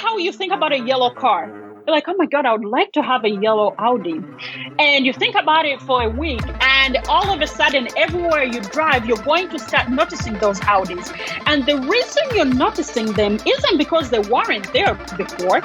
how you think about a yellow car. You're like, oh my God, I would like to have a yellow Audi. And you think about it for a week, and all of a sudden, everywhere you drive, you're going to start noticing those Audis. And the reason you're noticing them isn't because they weren't there before.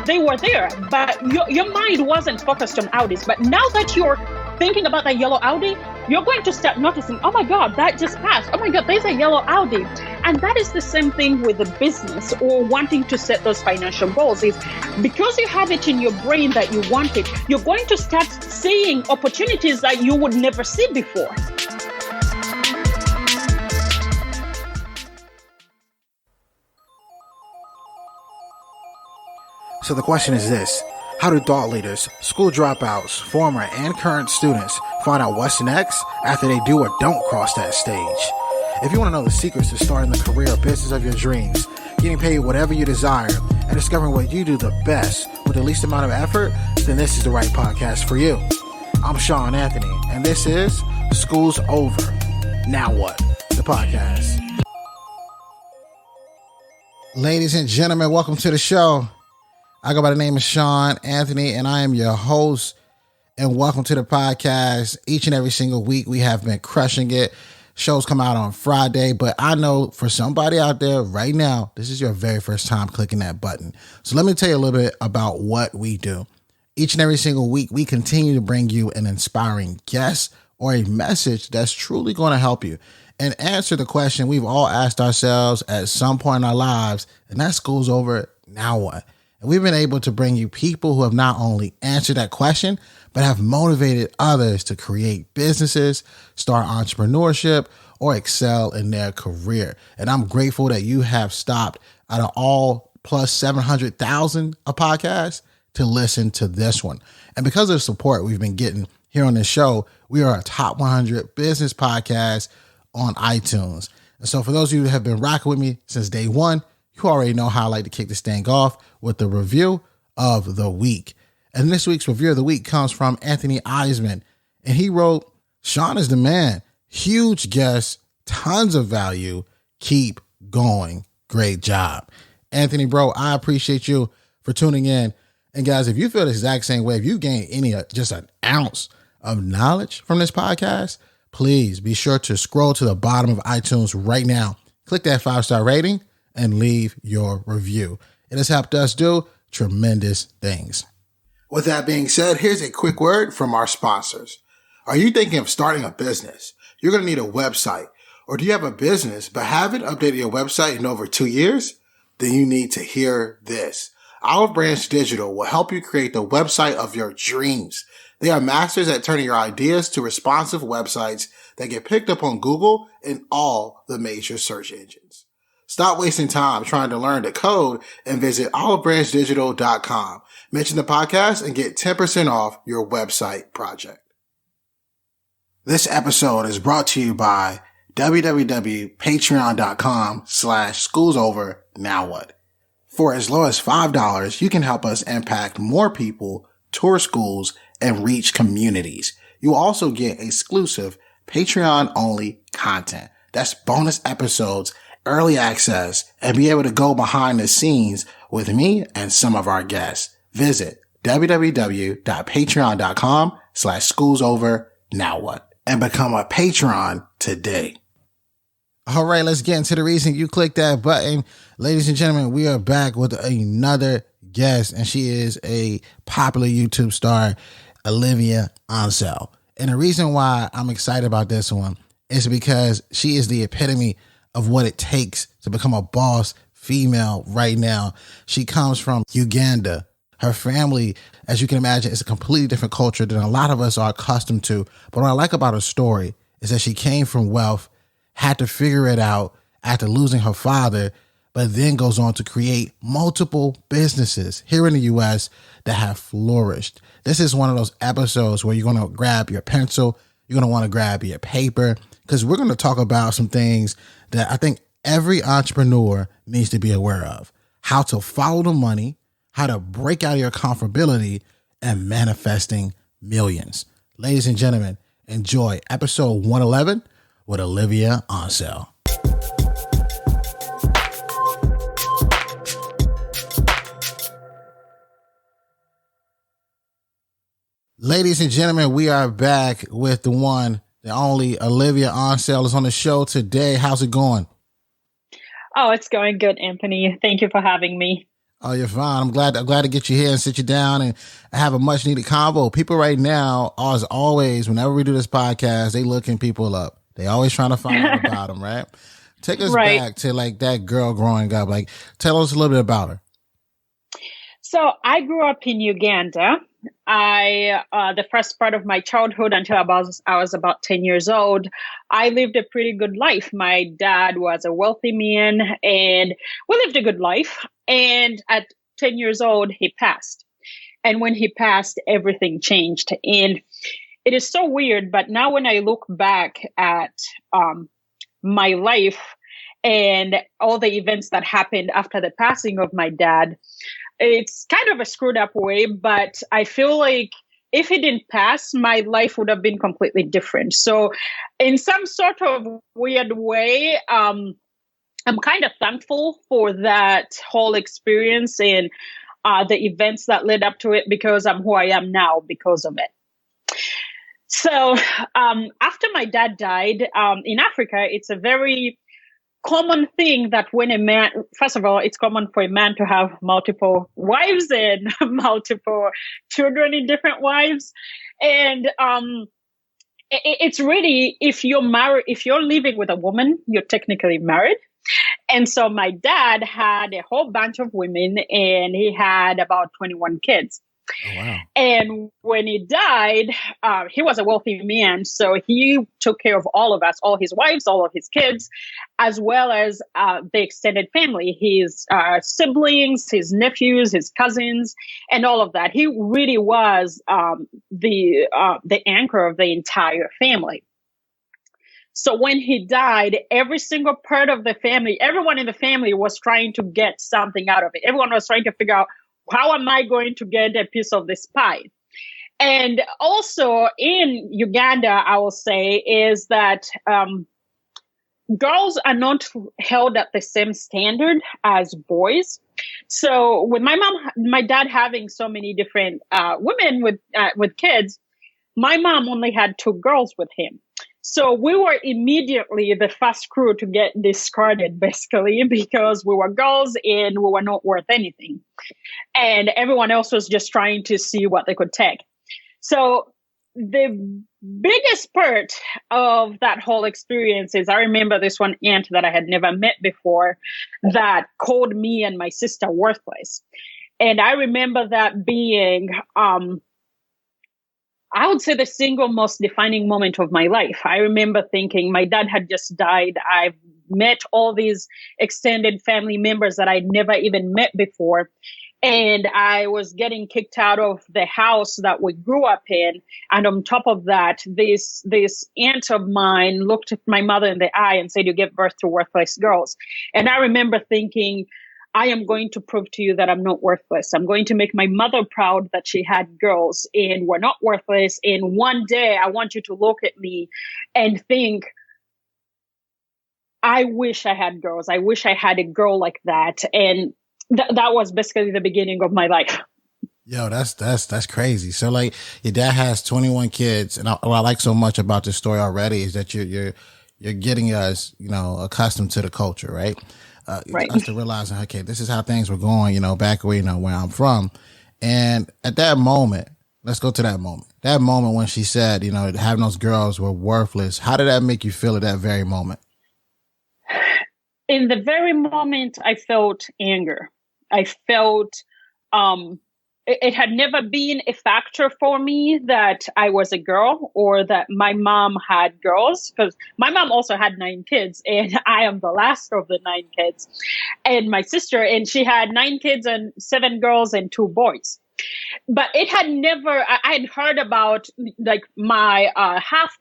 They were there, but your mind wasn't focused on Audis. But now that you're thinking about that yellow Audi, you're going to start noticing, oh my God, that just passed. Oh my God, there's a yellow Audi. And that is the same thing with the business or wanting to set those financial goals. Is because you have it in your brain that you want it, you're going to start seeing opportunities that you would never see before. So the question is this: how do thought leaders, school dropouts, former and current students find out what's next after they do or don't cross that stage? If you want to know the secrets to starting the career or business of your dreams, getting paid whatever you desire, and discovering what you do the best with the least amount of effort, then this is the right podcast for you. I'm Shawn Anthony, and this is School's Over. Now what? The podcast. Ladies and gentlemen, welcome to the show. I go by the name of Shawn Anthony, and I am your host. And welcome to the podcast. Each and every single week, we have been crushing it. Shows come out on Friday, but I know for somebody out there right now, this is your very first time clicking that button. So let me tell you a little bit about what we do. Each and every single week, we continue to bring you an inspiring guest or a message that's truly going to help you and answer the question we've all asked ourselves at some point in our lives, and that school's over, now what? And we've been able to bring you people who have not only answered that question, but have motivated others to create businesses, start entrepreneurship, or excel in their career. And I'm grateful that you have stopped out of all plus 700,000 a podcast to listen to this one. And because of the support we've been getting here on this show, we are a top 100 business podcast on iTunes. And so for those of you who have been rocking with me since day one, you already know how I like to kick this thing off with the review of the week. And this week's review of the week comes from Anthony Eisman. And he wrote, Shawn is the man. Huge guest, tons of value. Keep going. Great job. Anthony, bro, I appreciate you for tuning in. And guys, if you feel the exact same way, if you gain just an ounce of knowledge from this podcast, please be sure to scroll to the bottom of iTunes right now. Click that 5-star rating and leave your review. It has helped us do tremendous things. With that being said, here's a quick word from our sponsors. Are you thinking of starting a business? You're going to need a website. Or do you have a business but haven't updated your website in over 2 years? Then you need to hear this. Olive Branch Digital will help you create the website of your dreams. They are masters at turning your ideas to responsive websites that get picked up on Google and all the major search engines. Stop wasting time trying to learn the code and visit olivebranchdigital.com. Mention the podcast and get 10% off your website project. This episode is brought to you by www.patreon.com/schoolsover.nowwhat. For as low as $5, you can help us impact more people, tour schools, and reach communities. You will also get exclusive Patreon-only content. That's bonus episodes, early access, and be able to go behind the scenes with me and some of our guests. Visit www.patreon.com/schoolsover.nowwhat and become a patron today. All right, let's get into the reason you clicked that button. Ladies and gentlemen, we are back with another guest, and she is a popular YouTube star, Olivia Ansell. And the reason why I'm excited about this one is because she is the epitome of what it takes to become a boss female right now. She comes from Uganda. Her family, as you can imagine, is a completely different culture than a lot of us are accustomed to. But what I like about her story is that she came from wealth, had to figure it out after losing her father, but then goes on to create multiple businesses here in the U.S. that have flourished. This is one of those episodes where you're going to grab your pencil, you're going to want to grab your paper, because we're going to talk about some things that I think every entrepreneur needs to be aware of. How to follow the money, how to break out of your comfortability, and manifesting millions. Ladies and gentlemen, enjoy episode 111 with Olivia Ansell. Ladies and gentlemen, we are back with the one, the only Olivia Ansell is on the show today. How's it going? Oh, it's going good, Anthony. Thank you for having me. Oh, you're fine. I'm glad to get you here and sit you down and have a much needed convo. People right now, as always, whenever we do this podcast, they looking people up. They always trying to find out about them, right? Take us back to like that girl growing up. Like, tell us a little bit about her. So I grew up in Uganda. The first part of my childhood until I was about 10 years old, I lived a pretty good life. My dad was a wealthy man and we lived a good life. And at 10 years old, he passed. And when he passed, everything changed. And it is so weird. But now when I look back at my life and all the events that happened after the passing of my dad, it's kind of a screwed up way, but I feel like if he didn't pass, my life would have been completely different. So in some sort of weird way, I'm kind of thankful for that whole experience and the events that led up to it, because I'm who I am now because of it. So after my dad died, in Africa, it's a very common thing that when a man, first of all, it's common for a man to have multiple wives and multiple children in different wives. And it's really, if you're married, if you're living with a woman, you're technically married. And so my dad had a whole bunch of women and he had about 21 kids. Oh, wow. And when he died, he was a wealthy man. So he took care of all of us, all his wives, all of his kids, as well as the extended family, his siblings, his nephews, his cousins, and all of that. He really was the anchor of the entire family. So when he died, every single part of the family, everyone in the family was trying to get something out of it. Everyone was trying to figure out, how am I going to get a piece of this pie? And also in Uganda, I will say, is that girls are not held at the same standard as boys. So with my dad having so many different women with kids, my mom only had 2 girls with him. So we were immediately the first crew to get discarded, basically, because we were girls and we were not worth anything. And everyone else was just trying to see what they could take. So the biggest part of that whole experience is I remember this one aunt that I had never met before that called me and my sister worthless. And I remember that being I would say the single most defining moment of my life. I remember thinking my dad had just died. I've met all these extended family members that I'd never even met before. And I was getting kicked out of the house that we grew up in. And on top of that, this aunt of mine looked at my mother in the eye and said, "You give birth to worthless girls." And I remember thinking, I am going to prove to you that I'm not worthless. I'm going to make my mother proud that she had girls and we're not worthless. And one day I want you to look at me and think, I wish I had girls. I wish I had a girl like that. And that was basically the beginning of my life. Yo, that's crazy. So like your dad has 21 kids. And what I like so much about this story already is that you're getting us, accustomed to the culture, right? Right. Us to realizing, okay, this is how things were going, back where, where I'm from. And at that moment, let's go to that moment. That moment when she said, having those girls were worthless. How did that make you feel at that very moment? In the very moment, I felt anger. I felt, it had never been a factor for me that I was a girl or that my mom had girls, because my mom also had 9 kids and I am the last of the 9 kids. And my sister, and she had 9 kids and 7 girls and 2 boys. But it had never, I had heard about like my half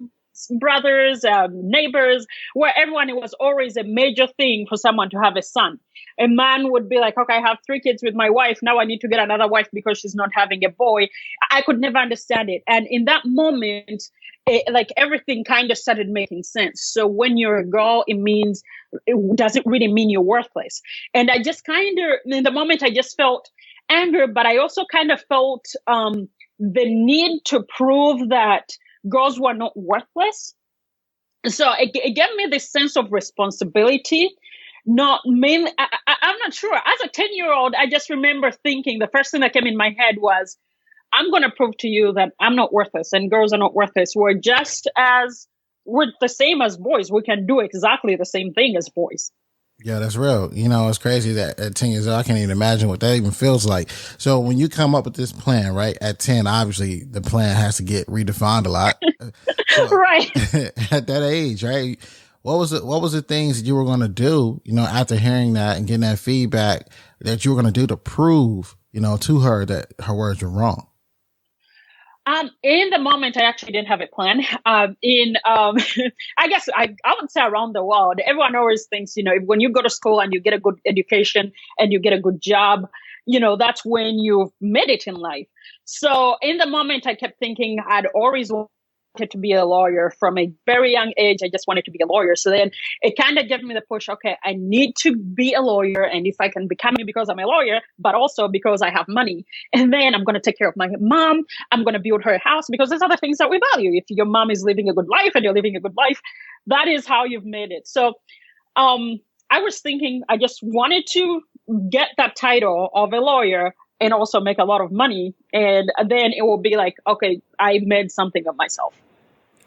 brothers, neighbors, where everyone, it was always a major thing for someone to have a son. A man would be like, okay, I have 3 kids with my wife. Now I need to get another wife because she's not having a boy. I could never understand it. And in that moment, like everything kind of started making sense. So when you're a girl, it doesn't really mean you're worthless. And I just kind of, in the moment, I just felt anger, but I also kind of felt the need to prove that girls were not worthless. So it gave me this sense of responsibility. Not mainly, I'm not sure. As a 10-year-old, I just remember thinking the first thing that came in my head was, I'm going to prove to you that I'm not worthless and girls are not worthless. We're the same as boys. We can do exactly the same thing as boys. Yeah, that's real. It's crazy that at 10 years old, I can't even imagine what that even feels like. So when you come up with this plan, right, at 10, obviously the plan has to get redefined a lot. So, right. At that age, right, what was the things that you were going to do, after hearing that and getting that feedback that you were going to do to prove, to her that her words were wrong? In the moment, I actually didn't have a plan. I guess I would say around the world, everyone always thinks, when you go to school and you get a good education and you get a good job, that's when you've made it in life. So in the moment, I kept thinking I'd always wanted to be a lawyer from a very young age. I just wanted to be a lawyer. So then it kind of gave me the push. Okay, I need to be a lawyer. And if I can become it because I'm a lawyer, but also because I have money, and then I'm going to take care of my mom. I'm going to build her a house because there's other things that we value. If your mom is living a good life and you're living a good life, that is how you've made it. So I was thinking I just wanted to get that title of a lawyer and also make a lot of money. And then it will be like, okay, I made something of myself.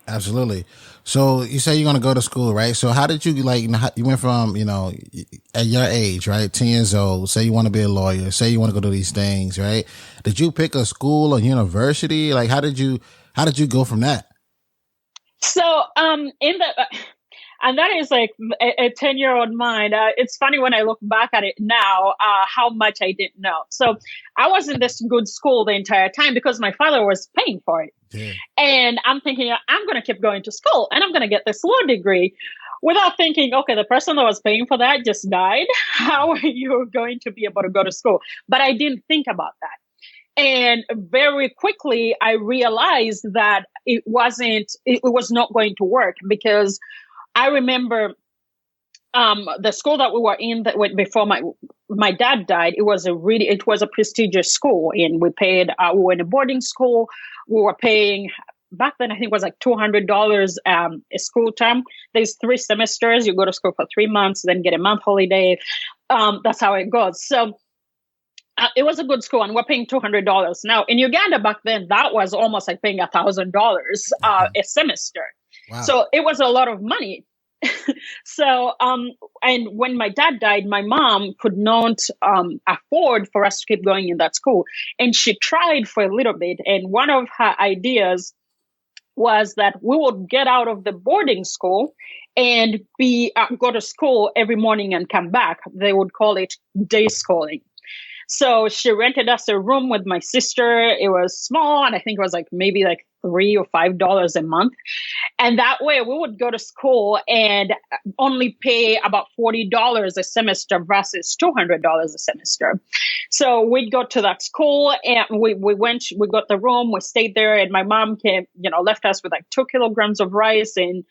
Absolutely. So you say you're going to go to school, right? So how did you you went from, at your age, right? 10 years old, say you want to be a lawyer, say you want to go to these things, right? Did you pick a school or university? Like, how did you go from that? So, and that is like a 10-year-old mind. It's funny when I look back at it now, how much I didn't know. So I was in this good school the entire time because my father was paying for it. Yeah. And I'm thinking, I'm going to keep going to school and I'm going to get this law degree without thinking, okay, the person that was paying for that just died. How are you going to be able to go to school? But I didn't think about that. And very quickly, I realized that it was not going to work because I remember the school that we were in before my dad died. It was a prestigious school, and we were in a boarding school. We were paying back then. I think it was like $200 a school term. There's 3 semesters. You go to school for 3 months, then get a month holiday. That's how it goes. So it was a good school, and we're paying $200 now. In Uganda back then, that was almost like paying $1,000 a semester. Wow. So it was a lot of money. So, and when my dad died, my mom could not afford for us to keep going in that school. And she tried for a little bit. And one of her ideas was that we would get out of the boarding school and go to school every morning and come back. They would call it day schooling. So she rented us a room with my sister. It was small, and I think it was maybe $3 or $5 a month. And that way we would go to school and only pay about $40 a semester versus $200 a semester. So we'd go to that school and we got the room, we stayed there, and my mom left us with 2 kilograms of rice and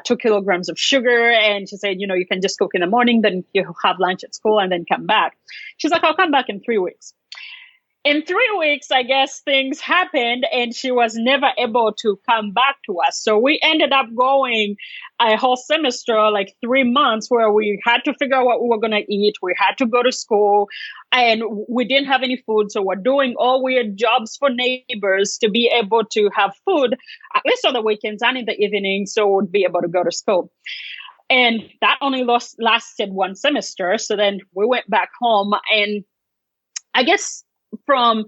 2 kilograms of sugar. And she said, you can just cook in the morning, then you have lunch at school and then come back. She's like, I'll come back in 3 weeks. In 3 weeks, I guess things happened and she was never able to come back to us. So we ended up going a whole semester, 3 months, where we had to figure out what we were going to eat. We had to go to school and we didn't have any food. So we're doing all weird jobs for neighbors to be able to have food, at least on the weekends and in the evening, so we'd be able to go to school. And that only lasted 1 semester. So then we went back home, and I guess from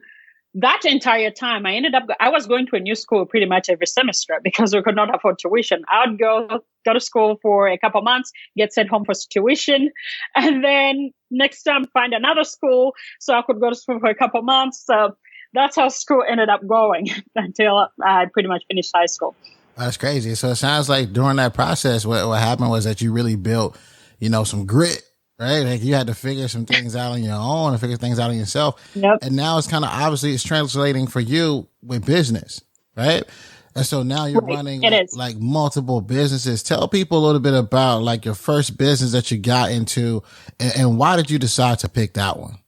that entire time, I was going to a new school pretty much every semester because we could not afford tuition. I would go to school for a couple months, get sent home for tuition, and then next time find another school so I could go to school for a couple months. So that's how school ended up going until I pretty much finished high school. That's crazy. So it sounds like during that process, what happened was that you really built, some grit. Right? You had to figure some things out on your own and figure things out on yourself. Yep. And now it's kind of obviously it's translating for you with business, right? And so now you're running multiple businesses. Tell people a little bit about your first business that you got into and why did you decide to pick that one?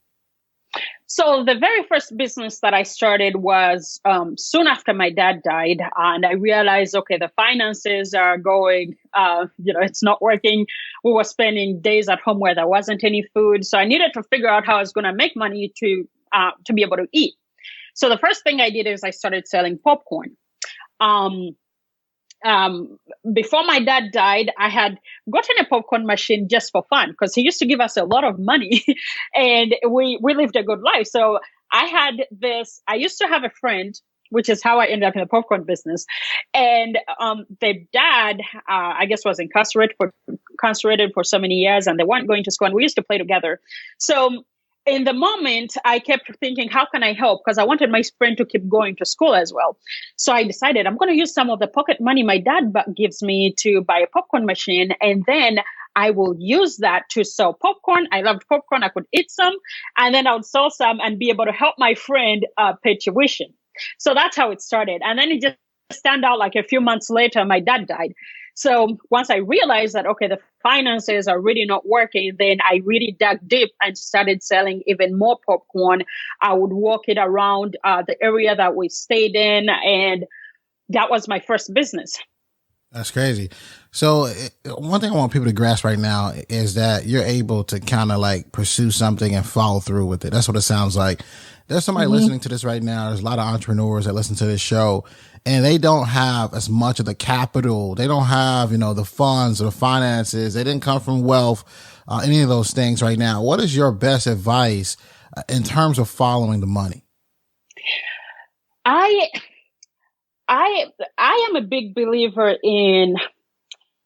So the very first business that I started was soon after my dad died, and I realized, okay, the finances are going, it's not working. We were spending days at home where there wasn't any food, so I needed to figure out how I was going to make money to be able to eat. So the first thing I did is I started selling popcorn. Before my dad died, I had gotten a popcorn machine just for fun because he used to give us a lot of money and we lived a good life. So I used to have a friend, which is how I ended up in the popcorn business. And their dad, I guess, was incarcerated for so many years, and they weren't going to school, and we used to play together. So in the moment, I kept thinking, how can I help? Because I wanted my friend to keep going to school as well. So I decided I'm going to use some of the pocket money my dad gives me to buy a popcorn machine. And then I will use that to sell popcorn. I loved popcorn. I could eat some. And then I would sell some and be able to help my friend pay tuition. So that's how it started. And then it just stand out like a few months later, my dad died. So once I realized that, okay, the finances are really not working, then I really dug deep and started selling even more popcorn. I would walk it around the area that we stayed in, and that was my first business. That's crazy. So one thing I want people to grasp right now is that you're able to kind of like pursue something and follow through with it. That's what it sounds like. There's somebody listening to this right now. There's a lot of entrepreneurs that listen to this show, and they don't have as much of the capital. They don't have, the funds or the finances. They didn't come from wealth, any of those things right now. What is your best advice in terms of following the money? I am a big believer in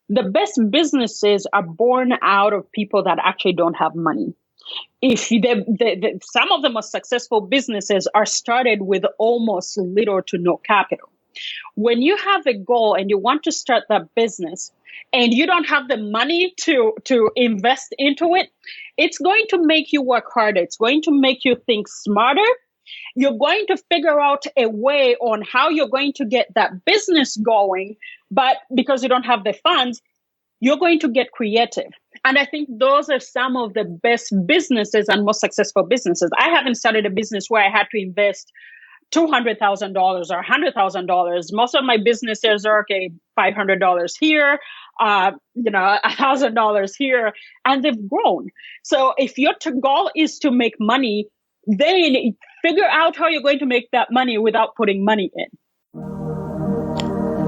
the best businesses are born out of people that actually don't have money. Some of the most successful businesses are started with almost little to no capital. When you have a goal and you want to start that business and you don't have the money to invest into it, it's going to make you work harder. It's going to make you think smarter. You're going to figure out a way on how you're going to get that business going. But because you don't have the funds, you're going to get creative. And I think those are some of the best businesses and most successful businesses. I haven't started a business where I had to invest $200,000 or $100,000. Most of my businesses are, okay, $500 here, $1,000 here, and they've grown. So if your goal is to make money, then figure out how you're going to make that money without putting money in.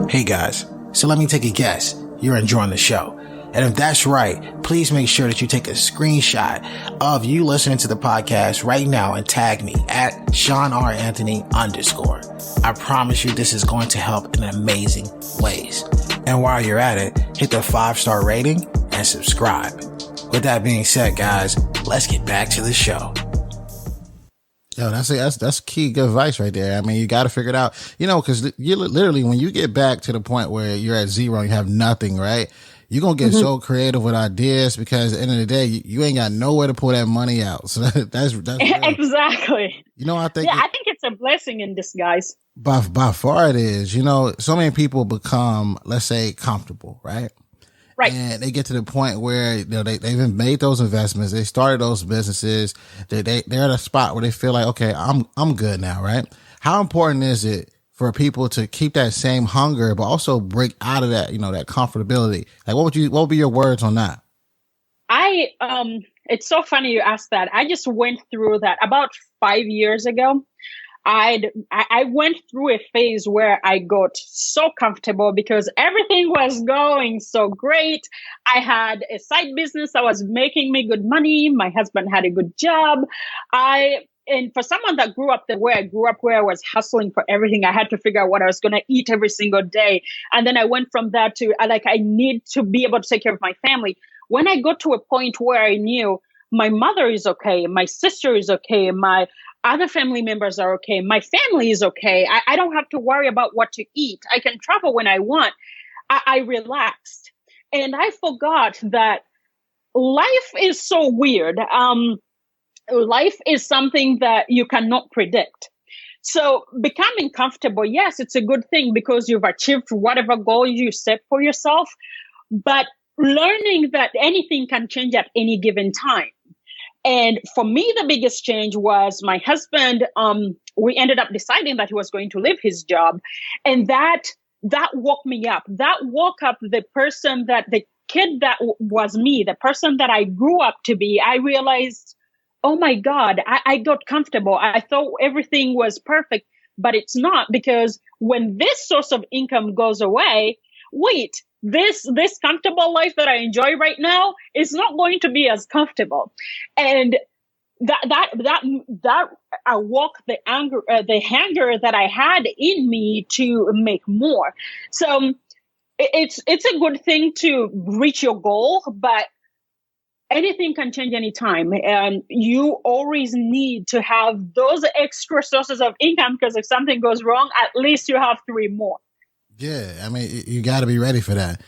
Hey guys, so let me take a guess. You're enjoying the show. And if that's right, please make sure that you take a screenshot of you listening to the podcast right now and tag me at Shawn R. Anthony _. I promise you this is going to help in amazing ways. And while you're at it, hit the 5-star rating and subscribe. With that being said, guys, let's get back to the show. Yo, that's key good advice right there. I mean, you got to figure it out, because you literally, when you get back to the point where you're at zero and you have nothing, right? You're going to get so creative with ideas because at the end of the day, you ain't got nowhere to pull that money out. So that's exactly. I think it's a blessing in disguise. By far it is. So many people become, let's say, comfortable, right? Right. And they get to the point where they've made those investments. They started those businesses. They're at a spot where they feel like, okay, I'm good now, right? How important is it for people to keep that same hunger, but also break out of that, that comfortability? Like, what would be your words on that? It's so funny you asked that. I just went through that about 5 years ago. I went through a phase where I got so comfortable because everything was going so great. I had a side business that was making me good money. My husband had a good job. And for someone that grew up the way I grew up, where I was hustling for everything, I had to figure out what I was going to eat every single day. And then I went from that to I need to be able to take care of my family. When I got to a point where I knew my mother is okay, my sister is okay, my other family members are okay, my family is okay, I don't have to worry about what to eat, I can travel when I want, I relaxed. And I forgot that life is so weird. Life is something that you cannot predict. So becoming comfortable, yes, it's a good thing because you've achieved whatever goal you set for yourself, but learning that anything can change at any given time. And for me, the biggest change was my husband. We ended up deciding that he was going to leave his job. And that woke me up. That woke up the person the kid that was me, the person that I grew up to be. I realized, oh my God, I got comfortable. I thought everything was perfect, but it's not, because when this source of income goes away, wait, this comfortable life that I enjoy right now is not going to be as comfortable. And that awoke the hunger that I had in me to make more. So it's a good thing to reach your goal, but anything can change anytime. And you always need to have those extra sources of income, because if something goes wrong, at least you have 3 more. Yeah, I mean, you got to be ready for that.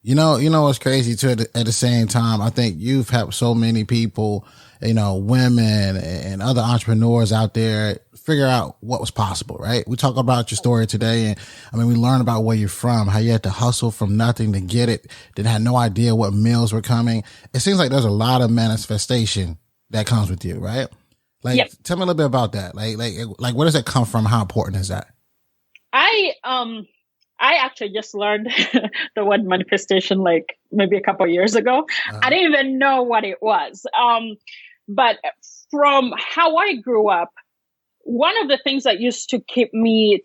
You know what's crazy too, at the same time, I think you've helped so many people, women and other entrepreneurs out there figure out what was possible, right? We talk about your story today, and I mean, we learn about where you're from, how you had to hustle from nothing to get it, that had no idea what meals were coming. It seems like there's a lot of manifestation that comes with you, right? Like, yep. Tell me a little bit about that. Like where does that come from? How important is that? I actually just learned the word manifestation like maybe a couple of years ago. I didn't even know what it was. But from how I grew up, one of the things that used to keep me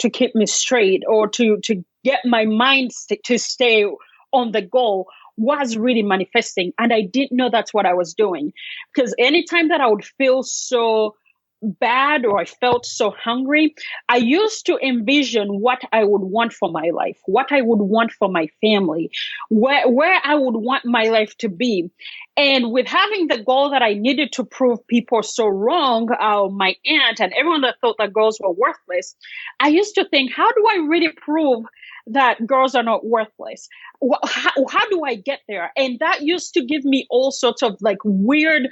straight, or to get my mind to stay on the goal, was really manifesting. And I didn't know that's what I was doing, because anytime that I would feel so bad or I felt so hungry, I used to envision what I would want for my life, what I would want for my family, where I would want my life to be. And with having the goal that I needed to prove people so wrong, my aunt and everyone that thought that girls were worthless, I used to think, how do I really prove that girls are not worthless? How do I get there? And that used to give me all sorts of like weird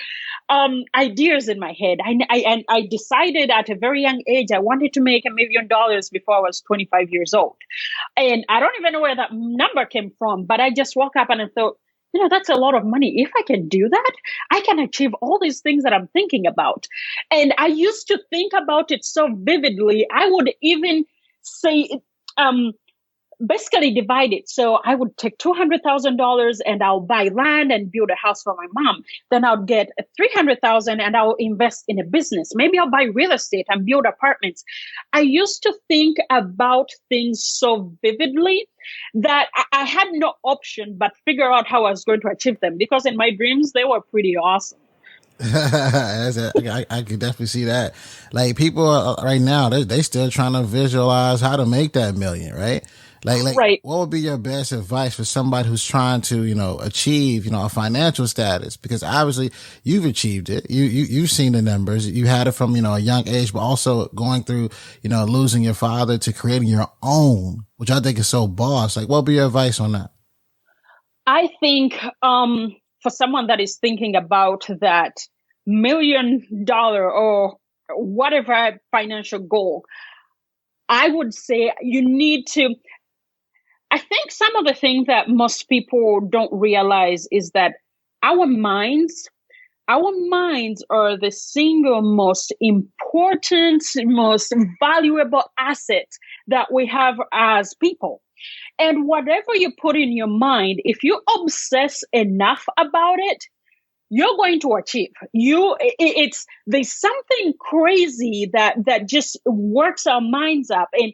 ideas in my head. I decided at a very young age I wanted to make $1 million before I was 25 years old. And I don't even know where that number came from, but I just woke up and I thought, that's a lot of money. If I can do that, I can achieve all these things that I'm thinking about. And I used to think about it so vividly. I would even say, basically divide it. So I would take $200,000 and I'll buy land and build a house for my mom. Then I'll get $300,000 and I'll invest in a business. Maybe I'll buy real estate and build apartments. I used to think about things so vividly that I had no option but figure out how I was going to achieve them, because in my dreams, they were pretty awesome. I could definitely see that. Like, people are, right now, they still trying to visualize how to make that $1 million, right? Like, right. What would be your best advice for somebody who's trying to, achieve, a financial status? Because obviously you've achieved it. You've seen the numbers. You had it from, a young age, but also going through, losing your father to creating your own, which I think is so boss. Like, what would be your advice on that? I think, for someone that is thinking about that $1 million or whatever financial goal, I would say you need to, I think some of the things that most people don't realize is that our minds are the single most important, most valuable asset that we have as people. And whatever you put in your mind, if you obsess enough about it, you're going to achieve. There's something crazy that just works our minds up. And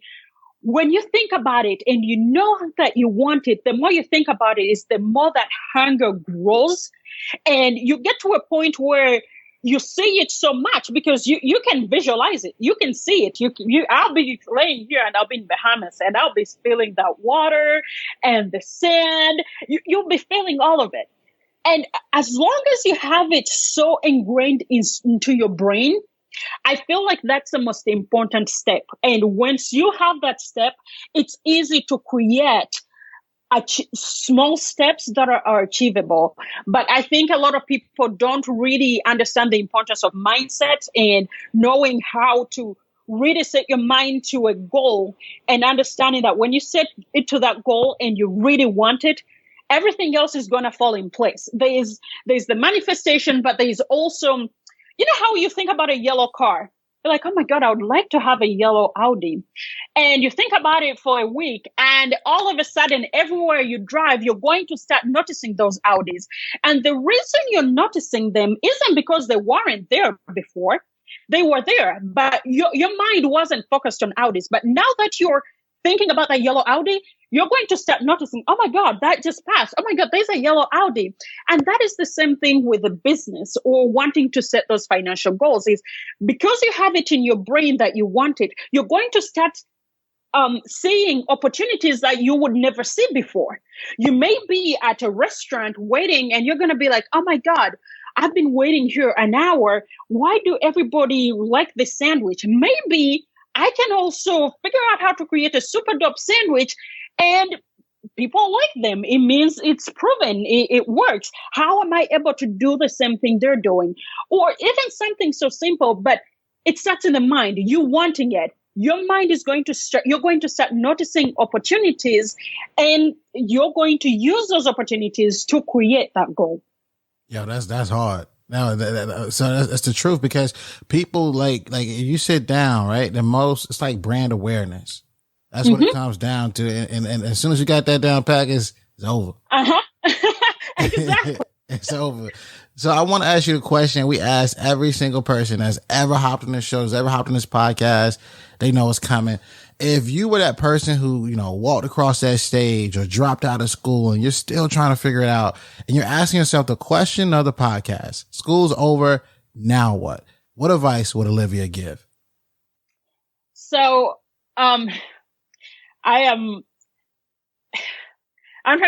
when you think about it and you know that you want it, the more you think about it, is the more that hunger grows. And you get to a point where you see it so much because you can visualize it. You can see it. I'll be laying here and I'll be in Bahamas and I'll be feeling that water and the sand. You'll be feeling all of it. And as long as you have it so ingrained into your brain, I feel like that's the most important step. And once you have that step, it's easy to create small steps that are achievable. But I think a lot of people don't really understand the importance of mindset and knowing how to really set your mind to a goal, and understanding that when you set it to that goal and you really want it, everything else is going to fall in place. There's the manifestation, but there's also You know how you think about a yellow car? You're like, oh my God, I would like to have a yellow Audi. And you think about it for a week, and all of a sudden, everywhere you drive, you're going to start noticing those Audis. And the reason you're noticing them isn't because they weren't there before. They were there, but your mind wasn't focused on Audis. But now that you're thinking about that yellow Audi, you're going to start noticing, oh my God, that just passed. Oh my God, there's a yellow Audi. And that is the same thing with a business or wanting to set those financial goals is because you have it in your brain that you want it, you're going to start seeing opportunities that you would never see before. You may be at a restaurant waiting and you're going to be like, oh my God, I've been waiting here an hour. Why do everybody like this sandwich? Maybe I can also figure out how to create a super dope sandwich and people like them. It means it's proven, it works. How am I able to do the same thing they're doing? Or even something so simple, but it starts in the mind, you wanting it. Your mind is going to start, you're going to start noticing opportunities and you're going to use those opportunities to create that goal. Yeah, that's hard. No, so that's the truth because people like you sit down, right? It's like brand awareness. That's what it comes down to. And as soon as you got that down pat, it's over. Exactly. It's over. So I want to ask you a question. We ask every single person that's ever hopped on this show, that's ever hopped on this podcast. They know it's coming. If you were that person who, walked across that stage or dropped out of school and you're still trying to figure it out and you're asking yourself the question of the podcast, school's over, now what? What advice would Olivia give? So, I'm trying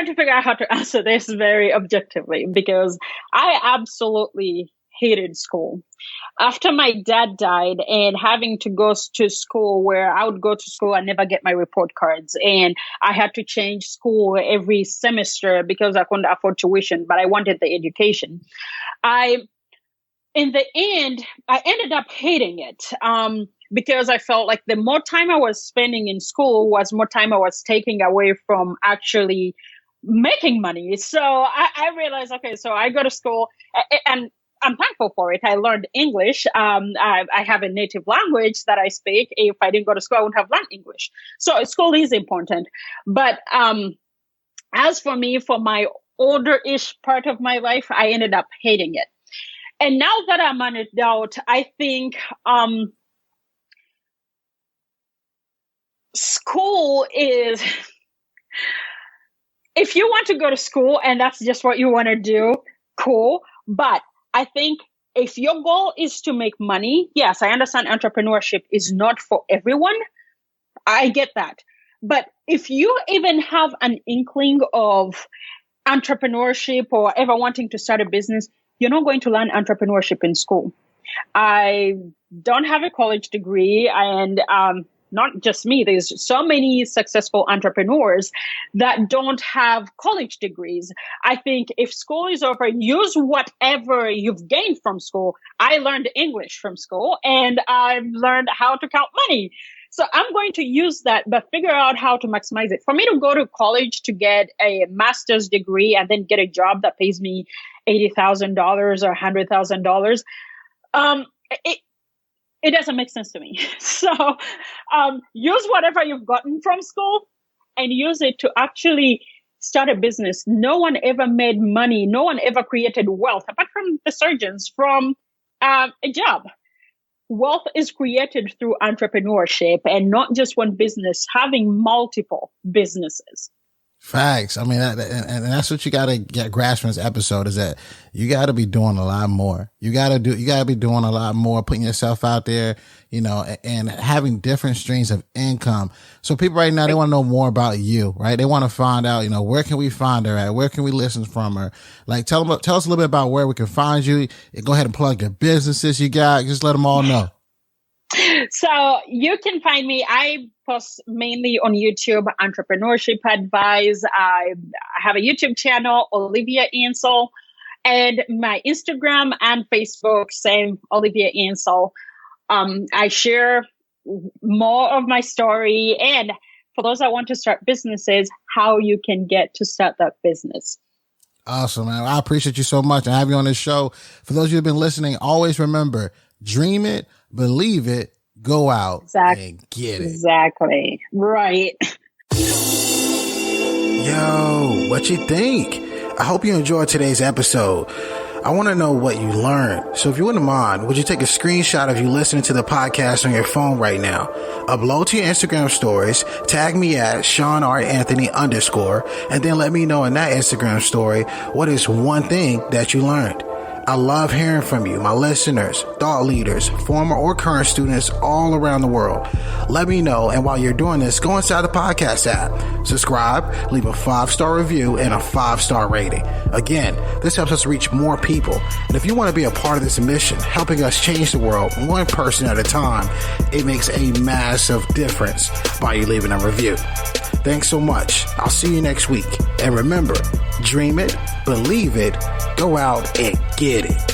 to figure out how to answer this very objectively because I absolutely hated school. After my dad died and having to go to school where I would go to school and never get my report cards, and I had to change school every semester because I couldn't afford tuition, but I wanted the education. In the end, I ended up hating it. Because I felt like the more time I was spending in school was more time I was taking away from actually making money. So I realized, okay, so I go to school and I'm thankful for it. I learned English. I have a native language that I speak. If I didn't go to school, I wouldn't have learned English. So school is important. But as for me, for my older-ish part of my life, I ended up hating it. And now that I'm an adult, I think school is, if you want to go to school and that's just what you want to do, cool. But I think if your goal is to make money, yes, I understand entrepreneurship is not for everyone. I get that. But if you even have an inkling of entrepreneurship or ever wanting to start a business, you're not going to learn entrepreneurship in school. I don't have a college degree, and not just me, there's so many successful entrepreneurs that don't have college degrees. I think if school is over, use whatever you've gained from school. I learned English from school and I've learned how to count money. So I'm going to use that, but figure out how to maximize it. For me to go to college to get a master's degree and then get a job that pays me $80,000 or $100,000, it doesn't make sense to me. So use whatever you've gotten from school and use it to actually start a business. No one ever made money. No one ever created wealth, apart from the surgeons, from a job. Wealth is created through entrepreneurship and not just one business, having multiple businesses. Facts. I mean, and that's what you got to get grasp from this episode is that you got to be doing a lot more. You got to be doing a lot more, putting yourself out there, and having different streams of income. So people right now, they want to know more about you, right? They want to find out, where can we find her at? Where can we listen from her? Like, tell us a little bit about where we can find you. Go ahead and plug the businesses you got. Just let them all know. So you can find me. I post mainly on YouTube, entrepreneurship advice. I have a YouTube channel, Olivia Ansell, and my Instagram and Facebook, same Olivia Ansell. I share more of my story, and for those that want to start businesses, how you can get to start that business. Awesome, man. I appreciate you so much and have you on this show. For those of you who have been listening, always remember, dream it, believe it, go out and get it. Exactly. Right. Yo, what you think? I hope you enjoyed today's episode. I want to know what you learned. So if you wouldn't mind, would you take a screenshot of you listening to the podcast on your phone right now? Upload to your Instagram stories, tag me at Shawn R. Anthony _, and then let me know in that Instagram story what is one thing that you learned. I love hearing from you, my listeners, thought leaders, former or current students all around the world. Let me know, and while you're doing this, go inside the podcast app, subscribe, leave a 5-star review, and a 5-star rating. Again, this helps us reach more people. And if you want to be a part of this mission, helping us change the world one person at a time, it makes a massive difference by you leaving a review. Thanks so much. I'll see you next week. And remember, dream it, believe it, go out and get it.